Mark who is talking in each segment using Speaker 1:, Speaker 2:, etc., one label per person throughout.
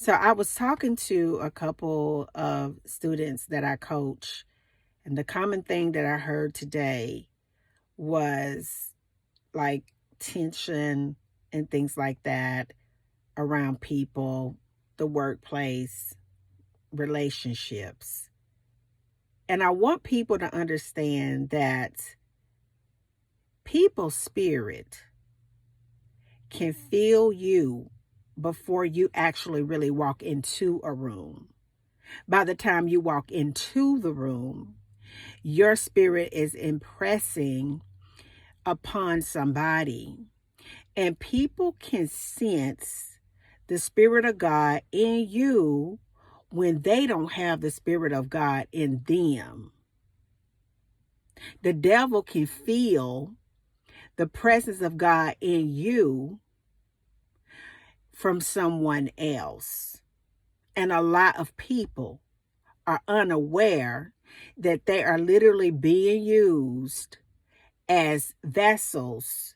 Speaker 1: So I was talking to a couple of students that I coach, and the common thing that I heard today was like tension and things like that around people, the workplace, relationships. And I want people to understand that people's spirit can feel you before you actually really walk into a room. By the time you walk into the room, your spirit is impressing upon somebody, and people can sense the Spirit of God in you when they don't have the Spirit of God in them. The devil can feel the presence of God in you from someone else. And a lot of people are unaware that they are literally being used as vessels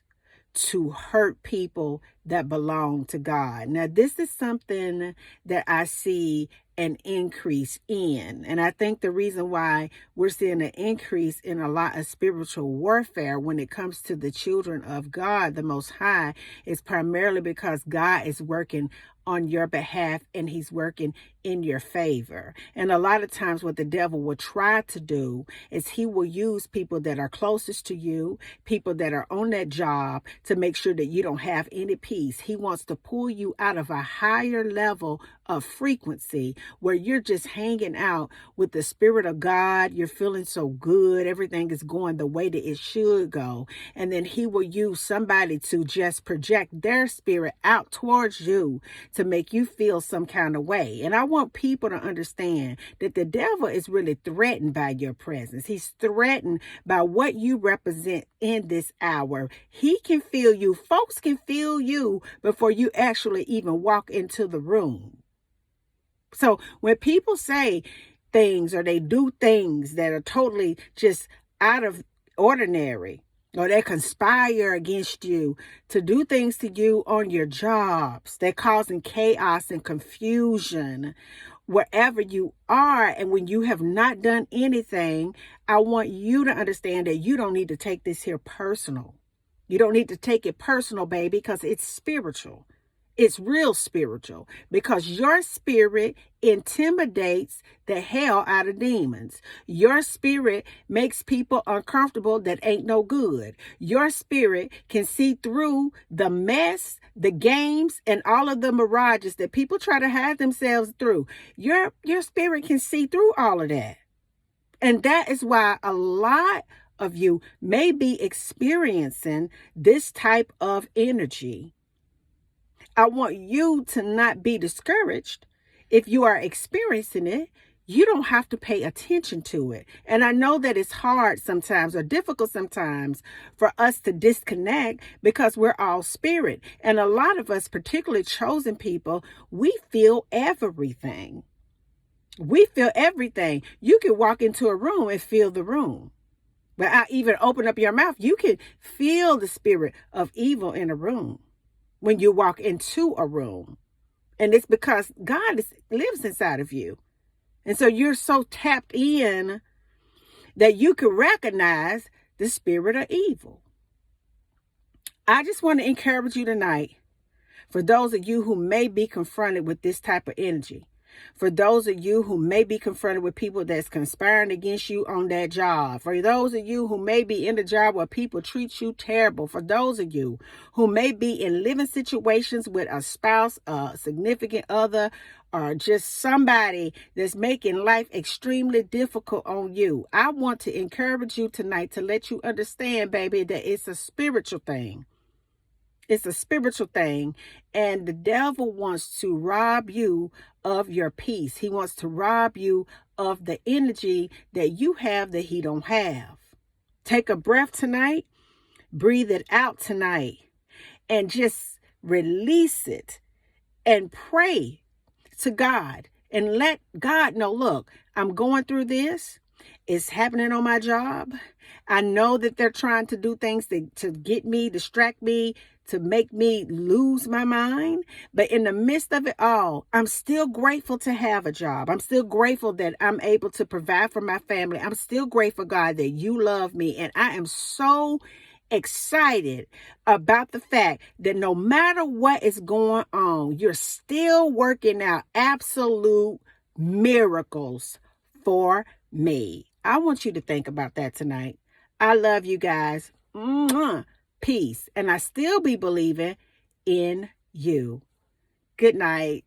Speaker 1: to hurt people that belong to God. Now, this is something that I see an increase in. And I think the reason why we're seeing an increase in a lot of spiritual warfare when it comes to the children of God, the Most High, is primarily because God is working on your behalf and he's working in your favor. And a lot of times what the devil will try to do is he will use people that are closest to you, people that are on that job, to make sure that you don't have any peace. He wants to pull you out of a higher level of frequency where you're just hanging out with the Spirit of God. You're feeling so good. Everything is going the way that it should go. And then he will use somebody to just project their spirit out towards you to make you feel some kind of way. And I want people to understand that the devil is really threatened by your presence. He's threatened by what you represent in this hour. He can feel you. Folks can feel you before you actually even walk into the room. So when people say things or they do things that are totally just out of ordinary, or they conspire against you to do things to you on your jobs, they're causing chaos and confusion wherever you are. And when you have not done anything, I want you to understand that you don't need to take this here personal. You don't need to take it personal, baby, because it's spiritual. It's real spiritual, because your spirit intimidates the hell out of demons. Your spirit makes people uncomfortable that ain't no good. Your spirit can see through the mess, the games, and all of the mirages that people try to hide themselves through. Your spirit can see through all of that. And that is why a lot of you may be experiencing this type of energy. I want you to not be discouraged. If you are experiencing it, you don't have to pay attention to it. And I know that it's hard sometimes or difficult sometimes for us to disconnect because we're all spirit. And a lot of us, particularly chosen people, we feel everything. We feel everything. You can walk into a room and feel the room. Without even open up your mouth, you can feel the spirit of evil in a room when you walk into a room. And it's because God lives inside of you. And so you're so tapped in that you can recognize the spirit of evil. I just want to encourage you tonight, for those of you who may be confronted with this type of energy, for those of you who may be confronted with people that's conspiring against you on that job, for those of you who may be in a job where people treat you terrible, for those of you who may be in living situations with a spouse, a significant other, or just somebody that's making life extremely difficult on you, I want to encourage you tonight to let you understand, baby, that it's a spiritual thing. It's a spiritual thing, and the devil wants to rob you of your peace. He wants to rob you of the energy that you have that he don't have. Take a breath tonight, breathe it out tonight, and just release it and pray to God and let God know, look, I'm going through this. It's happening on my job. I know that they're trying to do things to get me, distract me, to make me lose my mind. But in the midst of it all, I'm still grateful to have a job. I'm still grateful that I'm able to provide for my family. I'm still grateful, God, that you love me. And I am so excited about the fact that no matter what is going on, you're still working out absolute miracles for me. I want you to think about that tonight. I love you guys. Mwah. Peace. And I still be believing in you. Good night.